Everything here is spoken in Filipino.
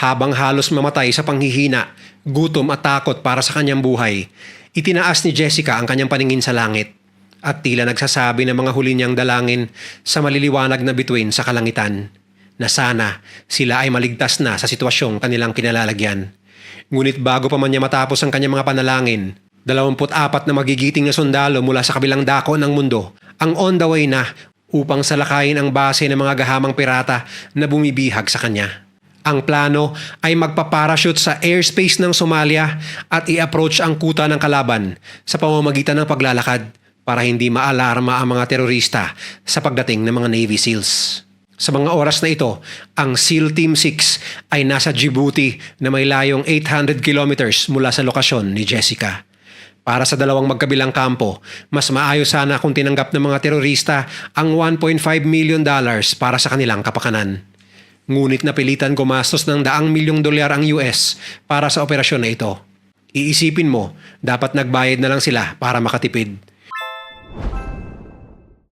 Habang halos mamatay sa panghihina, gutom at takot para sa kanyang buhay, itinaas ni Jessica ang kanyang paningin sa langit at tila nagsasabi ng mga huli niyang dalangin sa maliliwanag na bituin sa kalangitan na sana sila ay maligtas na sa sitwasyong kanilang kinalalagyan. Ngunit bago pa man niya matapos ang kanyang mga panalangin, 24 na magigiting na sundalo mula sa kabilang dako ng mundo ang on the way na upang salakayin ang base ng mga gahamang pirata na bumibihag sa kanya. Ang plano ay magpaparachute sa airspace ng Somalia at i-approach ang kuta ng kalaban sa pamamagitan ng paglalakad para hindi maalarma ang mga terorista sa pagdating ng mga Navy SEALs. Sa mga oras na ito, ang SEAL Team 6 ay nasa Djibouti na may layong 800 kilometers mula sa lokasyon ni Jessica. Para sa dalawang magkabilang kampo, mas maayos sana kung tinanggap ng mga terorista ang $1.5 million para sa kanilang kapakanan. Ngunit napilitan gumastos ng $100 milyong ang US para sa operasyon na ito. Iisipin mo, dapat nagbayad na lang sila para makatipid.